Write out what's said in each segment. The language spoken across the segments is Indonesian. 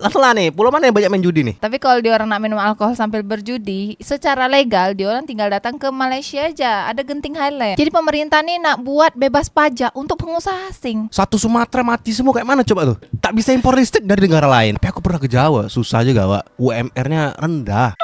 Lah nih, pulau mana yang banyak main judi nih? Tapi kalau dia orang nak minum alkohol sambil berjudi, secara legal dia orang tinggal datang ke Malaysia aja. Ada genting Highland. Jadi pemerintah nih nak buat bebas pajak untuk pengusaha asing. Satu Sumatera mati semua kayak mana coba tuh? Tak bisa impor listrik dari negara lain. Tapi aku pernah ke Jawa, susah juga Wak. UMR-nya rendah.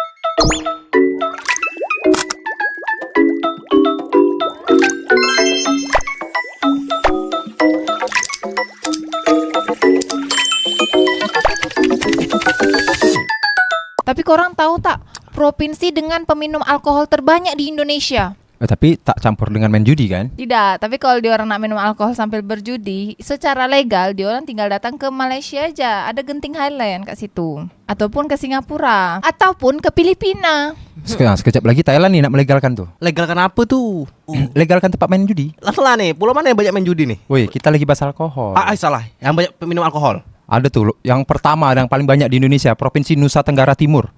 Tapi korang tahu tak, provinsi dengan peminum alkohol terbanyak di Indonesia? Tapi tak campur dengan main judi kan? Tidak, tapi kalau dia orang nak minum alkohol sambil berjudi, secara legal dia orang tinggal datang ke Malaysia aja. Ada genting Highland kat situ. Ataupun ke Singapura. Ataupun ke Filipina. Sekejap lagi Thailand nih nak melegalkan tuh. Legalkan apa tuh? Legalkan tempat main judi. Lah nih, pulau mana yang banyak main judi nih? Woi, kita lagi bahas alkohol. Salah. Yang banyak peminum alkohol. Ada tuh, yang pertama yang paling banyak di Indonesia, Provinsi Nusa Tenggara Timur.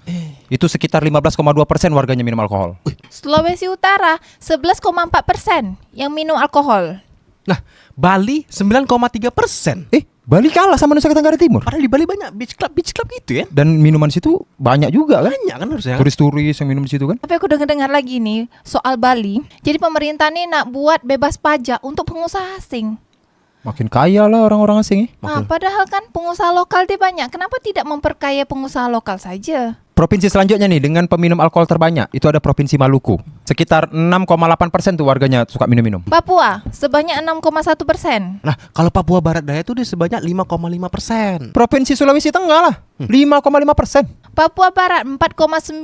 Itu sekitar 15,2% warganya minum alkohol. Sulawesi Utara 11,4% yang minum alkohol. Nah, Bali 9,3%. Bali kalah sama Nusa Tenggara Timur. Padahal di Bali banyak beach club gitu ya. Dan minuman situ banyak juga kan? Banyak kan harusnya. Turis-turis yang minum di situ kan? Tapi aku dengar lagi nih soal Bali. Jadi pemerintah nih nak buat bebas pajak untuk pengusaha asing. Makin kaya lah orang-orang asing Padahal kan pengusaha lokal dia banyak. Kenapa tidak memperkaya pengusaha lokal saja? Provinsi selanjutnya nih dengan peminum alkohol terbanyak itu ada Provinsi Maluku. Sekitar 6,8% tuh warganya suka minum-minum. Papua sebanyak 6,1%. Nah, kalau Papua Barat Daya tuh dia sebanyak 5,5%. Provinsi Sulawesi Tengah lah 5,5%. Papua Barat 4,9%.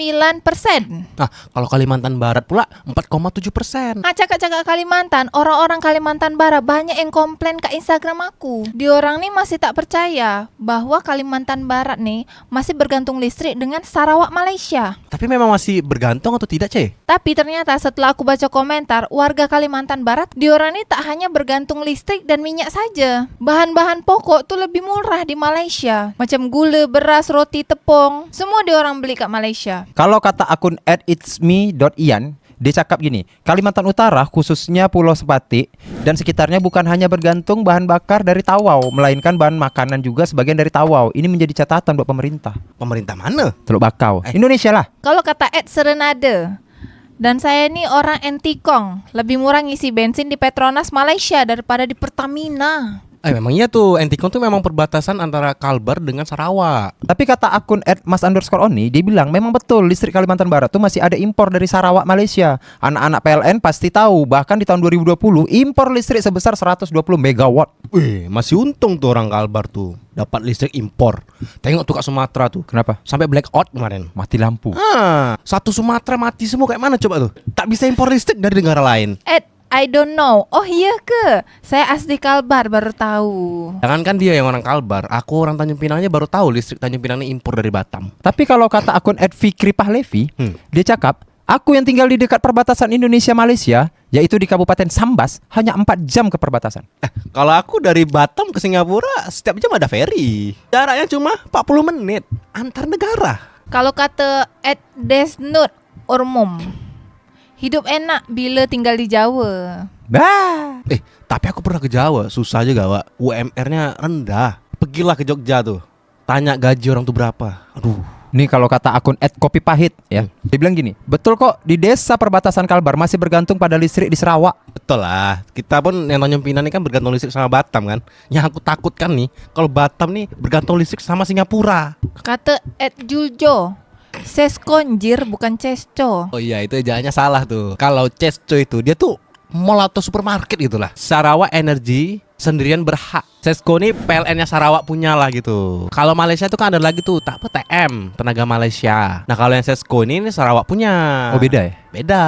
Nah, kalau Kalimantan Barat pula 4,7%. Cakap-cakap Kalimantan, orang-orang Kalimantan Barat banyak yang komplain ke Instagram aku. Diorang nih masih tak percaya bahwa Kalimantan Barat nih masih bergantung listrik dengan Sarawak Malaysia. Tapi memang masih bergantung atau tidak, Ce? Tapi ternyata setelah aku baca komentar, warga Kalimantan Barat, diorang nih tak hanya bergantung listrik dan minyak saja. Bahan-bahan pokok tuh lebih murah di Malaysia. Macam gula, beras, roti, tepung. Semua diorang beli kat Malaysia. Kalau kata akun @itsme.ian, dia cakap gini, Kalimantan Utara khususnya Pulau Sebatik dan sekitarnya bukan hanya bergantung bahan bakar dari tawau, melainkan bahan makanan juga sebagian dari tawau. Ini menjadi catatan buat pemerintah. Pemerintah mana? Teluk Bakau, Indonesia lah. Kalau kata Serenade, dan saya ini orang anti-kong, lebih murah ngisi bensin di Petronas Malaysia daripada di Pertamina. Memang iya tuh, Entikong tuh memang perbatasan antara Kalbar dengan Sarawak. Tapi kata akun @mas_oni, dia bilang memang betul listrik Kalimantan Barat tuh masih ada impor dari Sarawak Malaysia. Anak-anak PLN pasti tahu, bahkan di tahun 2020 impor listrik sebesar 120 megawatt. Masih untung tuh orang Kalbar tuh dapat listrik impor. Tengok tuh Kak Sumatera tuh. Kenapa? Sampai blackout kemarin. Mati lampu. Satu Sumatera mati semua kayak mana coba tuh? Tak bisa impor listrik dari negara lain. I don't know. Oh iya ke? Saya asli Kalbar baru tahu. Jangankan dia yang orang Kalbar, aku orang Tanjung Pinangnya baru tahu listrik Tanjung Pinang ini impor dari Batam. Tapi kalau kata akun @fikri_pahlevi, dia cakap, aku yang tinggal di dekat perbatasan Indonesia-Malaysia, yaitu di Kabupaten Sambas, hanya 4 jam ke perbatasan. Kalau aku dari Batam ke Singapura, setiap jam ada ferry. Jaraknya cuma 40 menit antar negara. Kalau kata @desnut Ormum, hidup enak bila tinggal di Jawa. Tapi aku pernah ke Jawa, susah juga Wak. UMR-nya rendah. Pergilah ke Jogja tuh, tanya gaji orang tuh berapa. Aduh. Nih kalau kata akun @kopipahit ya, dia bilang gini, betul kok di desa perbatasan Kalbar masih bergantung pada listrik di Sarawak. Betul lah, kita pun yang Tanjung Pinang ini kan bergantung listrik sama Batam kan. Yang aku takutkan nih, kalau Batam nih bergantung listrik sama Singapura. Kata @juljo, seskonjir bukan cesco. Oh iya, itu ejaannya salah tuh. Kalau Cesco itu dia tuh mall atau supermarket gitulah. Sarawak Energy sendirian berhak. Sesco ini PLN-nya Sarawak punya lah gitu. Kalau Malaysia tuh kan ada lagi tuh TM, Tenaga Malaysia. Nah kalau yang Sesco ini Sarawak punya. Oh beda ya? Beda.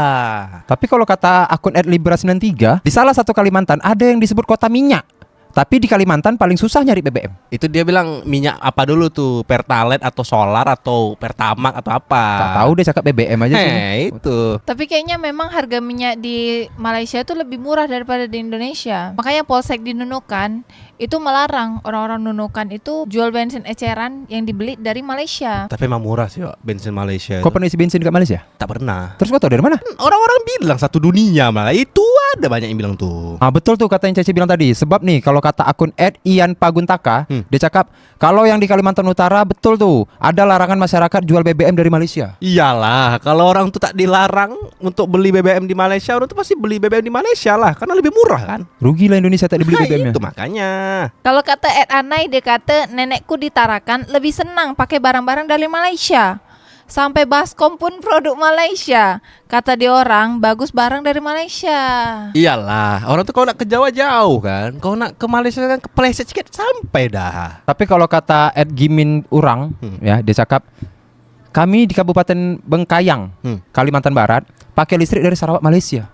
Tapi kalau kata akun @libra93, di salah satu Kalimantan ada yang disebut kota minyak. Tapi di Kalimantan paling susah nyari BBM. Itu dia bilang minyak apa dulu tuh, Pertalite atau solar atau Pertamax atau apa? Tak tahu dia cakap BBM aja sih. Itu. Tapi kayaknya memang harga minyak di Malaysia itu lebih murah daripada di Indonesia. Makanya Polsek di Nunukan itu melarang orang-orang Nunukan itu jual bensin eceran yang dibeli dari Malaysia. Tapi emang murah sih, Wak, bensin Malaysia Kau itu. pernah isi bensin dekat Malaysia? Tak pernah. Terus kau tahu dari mana? Orang-orang bilang satu dunia malah. Itu ada banyak yang bilang tuh. Ah betul tuh kata yang Ceci bilang tadi. Sebab nih kalau kata akun @ian_paguntaka, dia cakap kalau yang di Kalimantan Utara betul tuh ada larangan masyarakat jual BBM dari Malaysia. Iyalah, kalau orang tuh tak dilarang untuk beli BBM di Malaysia, orang tuh pasti beli BBM di Malaysia lah, karena lebih murah kan. Rugilah Indonesia tak dibeli Nah, BBM-nya. itu makanya. Kalau kata Ed Anai, dia kata nenekku di Tarakan lebih senang pakai barang-barang dari Malaysia. Sampai baskom pun produk Malaysia. Kata dia orang, bagus barang dari Malaysia. Iyalah, orang tuh kalau nak ke Jawa jauh kan. Kalau nak ke Malaysia kan kepleset sedikit sampai dah. Tapi kalau kata Gimin Urang, ya dia cakap kami di Kabupaten Bengkayang, Kalimantan Barat, pakai listrik dari Sarawak Malaysia.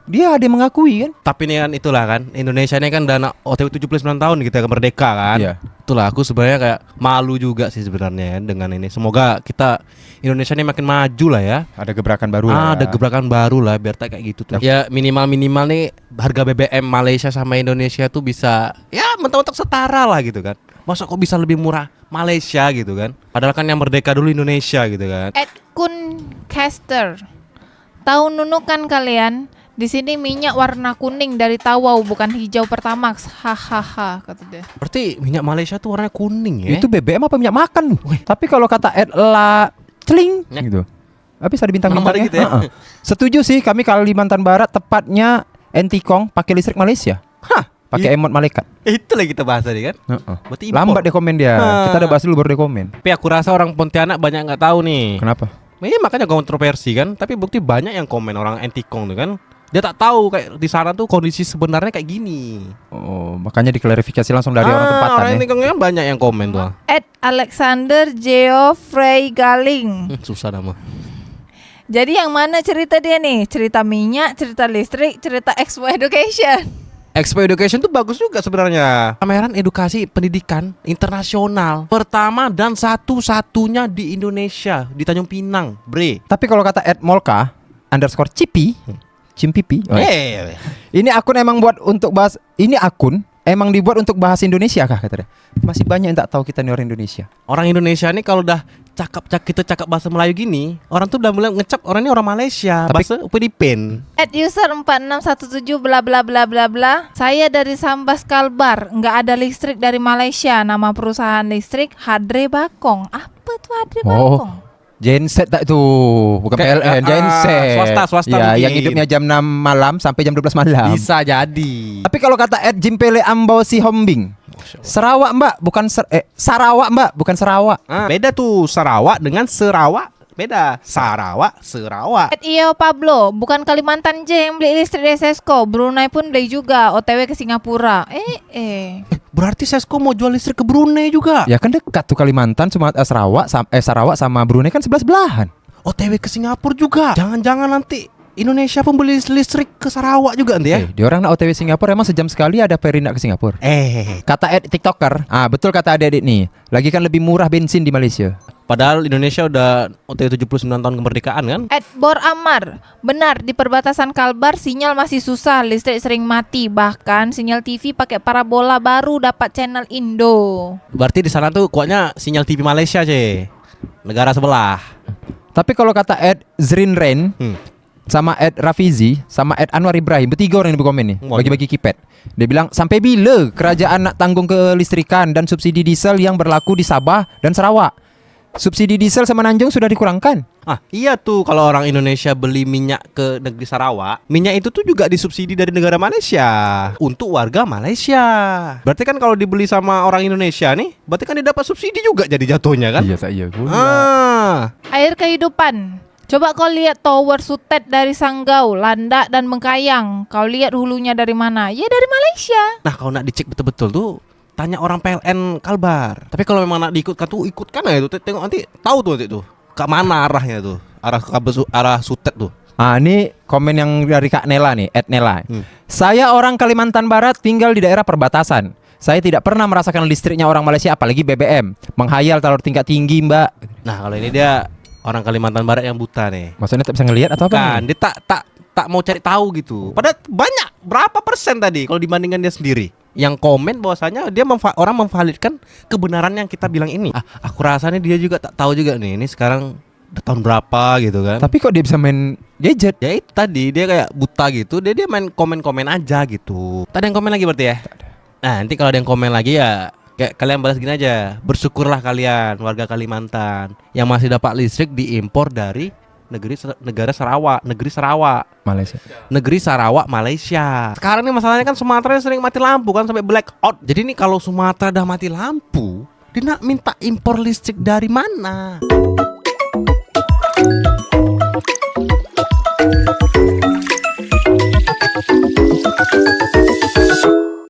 Dia ada yang mengakui kan? Tapi ini kan itulah kan, Indonesia ini kan udah OTW 79 tahun kita merdeka kan. Iya. Itulah aku sebenarnya kayak malu juga sih sebenarnya kan dengan ini. Semoga kita Indonesia ini makin maju lah ya. Ada gebrakan baru lah. Ada gebrakan baru lah biar tak kayak gitu tuh. Ya minimal nih harga BBM Malaysia sama Indonesia tuh bisa ya mentok-mentok setara lah gitu kan. Masa kok bisa lebih murah Malaysia gitu kan? Padahal kan yang merdeka dulu Indonesia gitu kan. Ed Kun Caster, tahu Nunukan kalian? Di sini minyak warna kuning dari Tawau, bukan hijau Pertamax. Hahaha, kata dia. Berarti minyak Malaysia tuh warnanya kuning ya? Itu BBM apa minyak makan? Tapi kalau kata celing gitu. Habis ada bintang-bintangnya. Gitu ya? Setuju sih, kami Kalimantan Barat tepatnya Entikong pakai listrik Malaysia. Hah, Pakai emot malaikat. itulah kita bahas tadi kan. Berarti impor. Lambat dia komen dia. Kita ada bahas dulu baru dia komen. Tapi aku rasa orang Pontianak banyak nggak tahu nih. Kenapa? Iya makanya kontroversi kan. Tapi bukti banyak yang komen orang Entikong tuh kan. Dia tak tahu kayak di sana tuh kondisi sebenarnya kayak gini. Oh, makanya diklarifikasi langsung dari orang tempatan orang ya. Entikong kan banyak yang komen tuh. Ed Alexander Geoffrey Galing. Susah nama. Jadi yang mana cerita dia nih? Cerita minyak, cerita listrik, cerita Expo Education. Expo Education tuh bagus juga sebenarnya. Pameran edukasi pendidikan internasional pertama dan satu-satunya di Indonesia di Tanjung Pinang, Bre. Tapi kalau kata @molka_cipi, Cimpipi. Ini akun emang buat untuk bahas. Ini akun emang dibuat untuk bahas Indonesia kah kata dia. Masih banyak yang tak tahu kita nih orang Indonesia. Orang Indonesia nih kalau udah kita cakap bahasa Melayu gini, orang tuh udah mulai ngecap orang ini orang Malaysia, Tapi- bahasa Filipin. @user 4617 bla bla bla bla bla. Saya dari Sambas Kalbar, nggak ada listrik dari Malaysia. Nama perusahaan listrik Hadre Bakong. Apa tuh Hadre Bakong? Genset tak tu, bukan PLN, Genset. swasta ya, mungkin. yang hidupnya jam 6 malam sampai jam 12 malam. Bisa jadi. Tapi kalau kata Jimpele Ambau si Hombing, Sarawak Mbak, bukan Sarawak Mbak, bukan Sarawak. Beda tuh Sarawak dengan Sarawak. Beda. Sarawak. Iyo Pablo, bukan Kalimantan aja yang beli listrik dari Sesko. Brunei pun beli juga, OTW ke Singapura. Berarti Sesko mau jual listrik ke Brunei juga. Ya kan dekat tuh Kalimantan, Sarawak sama Brunei kan sebelah-sebelahan. OTW ke Singapura juga. Jangan-jangan nanti Indonesia pun beli listrik ke Sarawak juga nanti ya. Dia orang nak OTW Singapura emang sejam sekali ada ferry nak ke Singapura. Kata TikToker, betul kata adik-adik nih. Lagi kan lebih murah bensin di Malaysia. Padahal Indonesia udah OTW 79 tahun kemerdekaan kan. Bor Amar, benar di perbatasan Kalbar sinyal masih susah, listrik sering mati. Bahkan sinyal TV pakai parabola baru dapat channel Indo. Berarti di sana tuh kuatnya sinyal TV Malaysia aja. Negara sebelah. Tapi kalau kata Zrin Ren, sama Rafizi, sama Anwar Ibrahim, bertiga orang yang berkomen nih, bagi-bagi kipet. Dia bilang, sampai bila kerajaan nak tanggung kelistrikan dan subsidi diesel yang berlaku di Sabah dan Sarawak? Subsidi diesel sama Semenanjung sudah dikurangkan. Iya tuh kalau orang Indonesia beli minyak ke negeri Sarawak, minyak itu tuh juga disubsidi dari negara Malaysia untuk warga Malaysia. Berarti kan kalau dibeli sama orang Indonesia nih, berarti kan dia dapat subsidi juga jadi jatuhnya kan? Iya, tak iya. Air kehidupan. Coba kau lihat tower Sutet dari Sanggau, Landak dan Bengkayang. Kau lihat hulunya dari mana? Ya dari Malaysia. Nah kalau nak dicek betul-betul tuh tanya orang PLN Kalbar. Tapi kalau memang nak diikutkan tuh ikutkan aja tuh. Tengok nanti tahu tuh nanti tuh ke mana arahnya tuh. Arah Sutet tuh. Ini komen yang dari Kak Nela nih, @Nela. Saya orang Kalimantan Barat tinggal di daerah perbatasan. Saya tidak pernah merasakan listriknya orang Malaysia, apalagi BBM. Menghayal taruh tingkat tinggi, Mbak. Nah kalau ini dia orang Kalimantan Barat yang buta nih. Maksudnya tak bisa ngelihat atau apa? Kan dia tak tak mau cari tahu gitu. Padahal banyak, berapa persen tadi kalau dibandingkan dia sendiri yang komen bahwasanya dia orang memvalidkan kebenaran yang kita bilang ini. Aku rasanya dia juga tak tahu juga nih, ini sekarang udah tahun berapa gitu kan. Tapi kok dia bisa main gadget? Ya itu tadi, dia kayak buta gitu, dia main komen-komen aja gitu. Tak ada yang komen lagi berarti ya? Nah, nanti kalau ada yang komen lagi ya kayak kalian balas gini aja. Bersyukurlah kalian warga Kalimantan yang masih dapat listrik diimpor dari negeri Sarawak. Negeri Sarawak, Malaysia. Sekarang nih masalahnya kan Sumatera sering mati lampu kan sampai black out. Jadi nih kalau Sumatera udah mati lampu, dia nak minta impor listrik dari mana?